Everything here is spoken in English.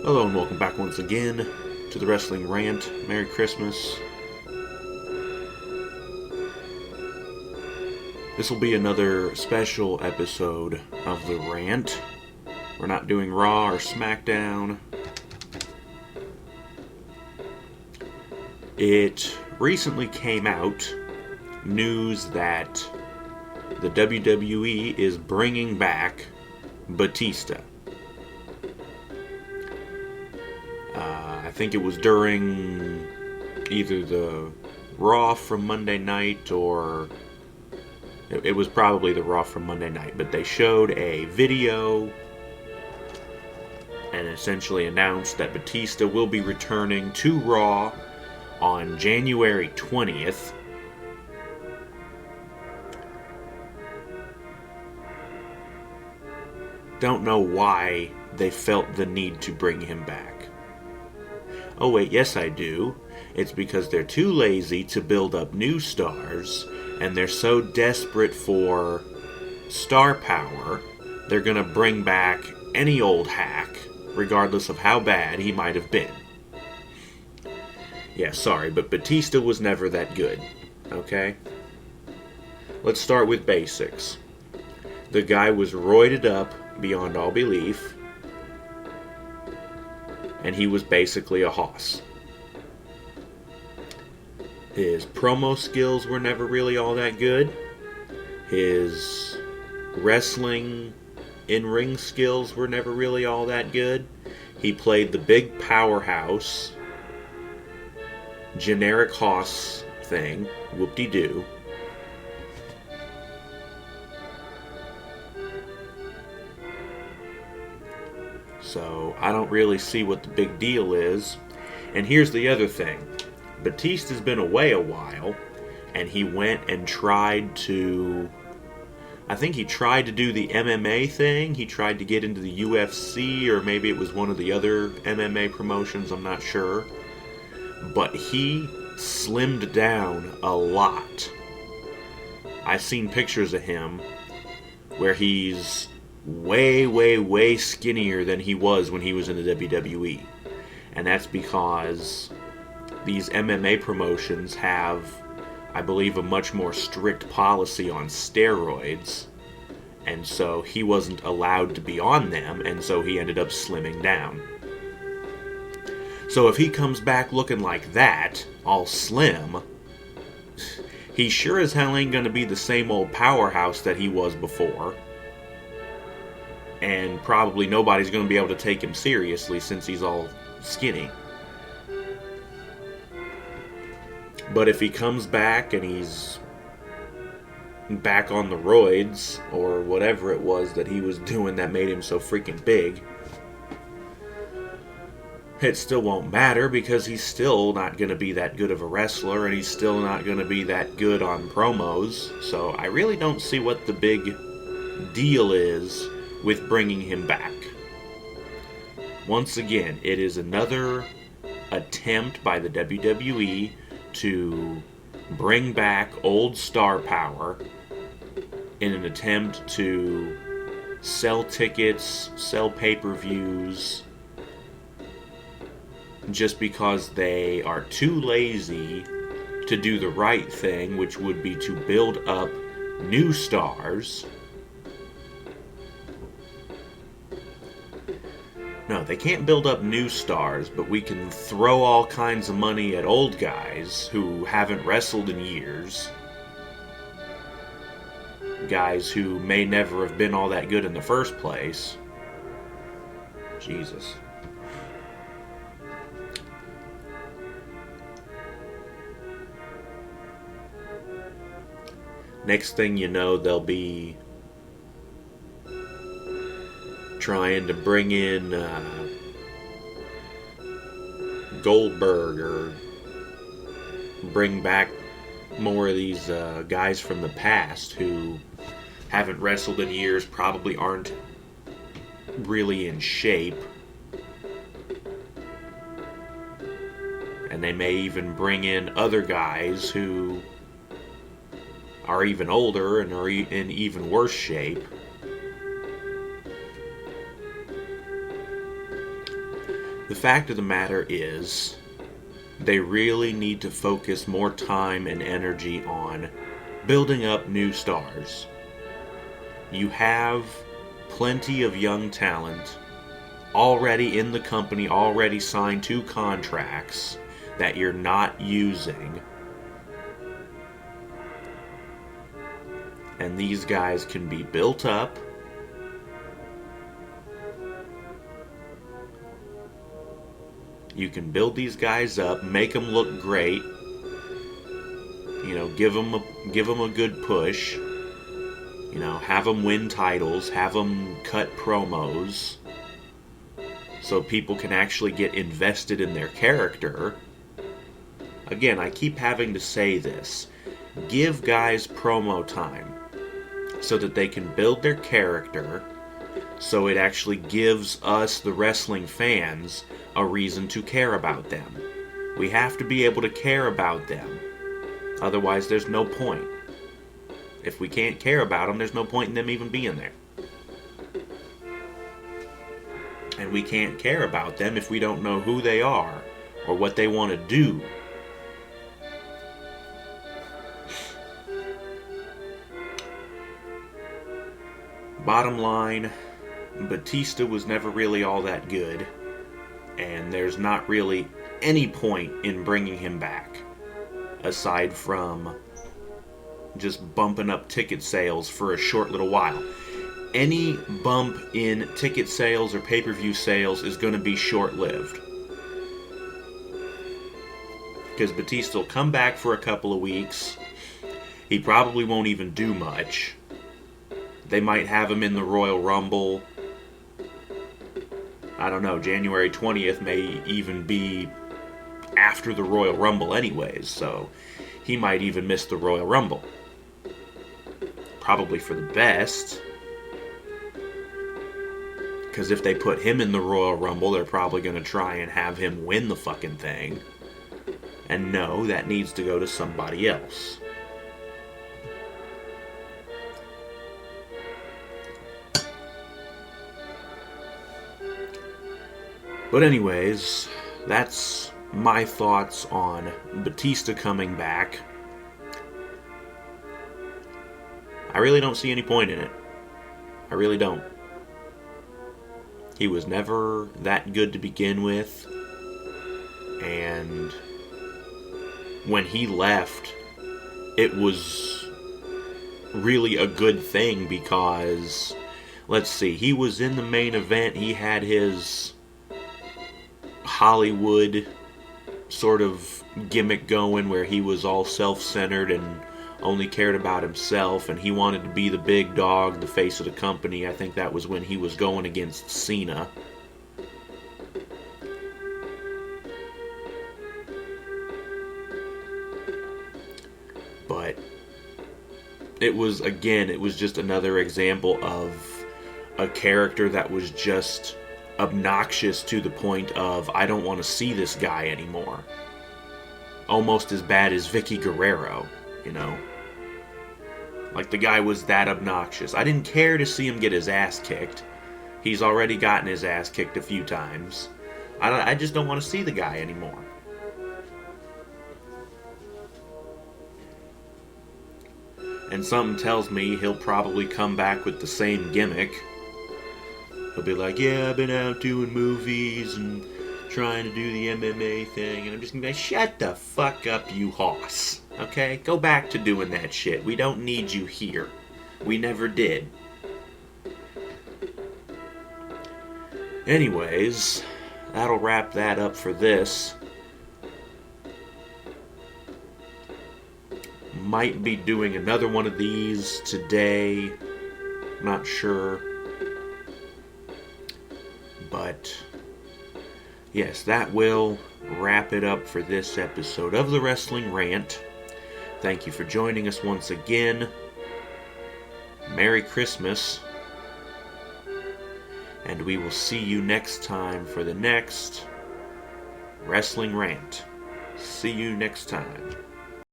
Hello and welcome back once again to the Wrestling Rant. Merry Christmas. This will be another special episode of the Rant. We're not doing Raw or SmackDown. It recently came out news that the WWE is bringing back Batista. I think it was during either the Raw from Monday night or it was probably the Raw from Monday night, but they showed a video and essentially announced that Batista will be returning to Raw on January 20th. Don't know why they felt the need to bring him back. Oh wait, yes I do. It's because they're too lazy to build up new stars, and they're so desperate for star power, they're gonna bring back any old hack, regardless of how bad he might have been. Yeah, sorry, but Batista was never that good, okay? Let's start with basics. The guy was roided up beyond all belief, and he was basically a hoss. His promo skills were never really all that good. His wrestling in-ring skills were never really all that good. He played the big powerhouse, generic hoss thing, whoop-de-doo. So I don't really see what the big deal is. And here's the other thing. Batista's been away a while, and he went and tried to... I think he tried to do the MMA thing. He tried to get into the UFC, or maybe it was one of the other MMA promotions, I'm not sure. But he slimmed down a lot. I've seen pictures of him where he's way skinnier than he was when he was in the WWE. And that's because these MMA promotions have, I believe, a much more strict policy on steroids. And so he wasn't allowed to be on them, and so he ended up slimming down. So if he comes back looking like that, all slim, he sure as hell ain't gonna be the same old powerhouse that he was before. And probably nobody's going to be able to take him seriously since he's all skinny. But if he comes back and he's back on the roids, or whatever it was that he was doing that made him so freaking big, it still won't matter because he's still not going to be that good of a wrestler, and he's still not going to be that good on promos. So I really don't see what the big deal is with bringing him back. Once again, it is another attempt by the WWE to bring back old star power in an attempt to sell tickets, sell pay-per-views, just because they are too lazy to do the right thing, which would be to build up new stars. No, they can't build up new stars, but we can throw all kinds of money at old guys who haven't wrestled in years. Guys who may never have been all that good in the first place. Jesus. Next thing you know, they'll be trying to bring in Goldberg, or bring back more of these guys from the past who haven't wrestled in years, probably aren't really in shape. And they may even bring in other guys who are even older and are in even worse shape. The fact of the matter is, they really need to focus more time and energy on building up new stars. You have plenty of young talent already in the company, already signed to contracts that you're not using. And these guys can be built up. You can build these guys up, make them look great. You know, give them a good push. You know, have them win titles, have them cut promos, so people can actually get invested in their character. Again, I keep having to say this. Give guys promo time so that they can build their character, so it actually gives us, the wrestling fans, a reason to care about them. We have to be able to care about them. Otherwise, there's no point. If we can't care about them, there's no point in them even being there. And we can't care about them if we don't know who they are or what they want to do. Bottom line, Batista was never really all that good, and there's not really any point in bringing him back, aside from just bumping up ticket sales for a short little while. Any bump in ticket sales or pay-per-view sales is going to be short-lived. Because Batista will come back for a couple of weeks. He probably won't even do much. They might have him in the Royal Rumble. I don't know, January 20th may even be after the Royal Rumble anyways, so he might even miss the Royal Rumble. Probably for the best. Because if they put him in the Royal Rumble, they're probably going to try and have him win the fucking thing. And no, that needs to go to somebody else. But anyways, that's my thoughts on Batista coming back. I really don't see any point in it. I really don't. He was never that good to begin with. And when he left, it was really a good thing because, let's see, he was in the main event. He had his Hollywood sort of gimmick going where he was all self-centered and only cared about himself, and he wanted to be the big dog, the face of the company. I think that was when he was going against Cena. But it was just another example of a character that was just obnoxious to the point of, I don't want to see this guy anymore. Almost as bad as Vicky Guerrero, you know? Like, the guy was that obnoxious. I didn't care to see him get his ass kicked. He's already gotten his ass kicked a few times. I just don't want to see the guy anymore. And something tells me he'll probably come back with the same gimmick. He'll be like, yeah, I've been out doing movies and trying to do the MMA thing. And I'm just going to be like, shut the fuck up, you hoss. Okay? Go back to doing that shit. We don't need you here. We never did. Anyways, that'll wrap that up for this. Might be doing another one of these today. Not sure. But yes, that will wrap it up for this episode of the Wrestling Rant. Thank you for joining us once again. Merry Christmas. And we will see you next time for the next Wrestling Rant. See you next time.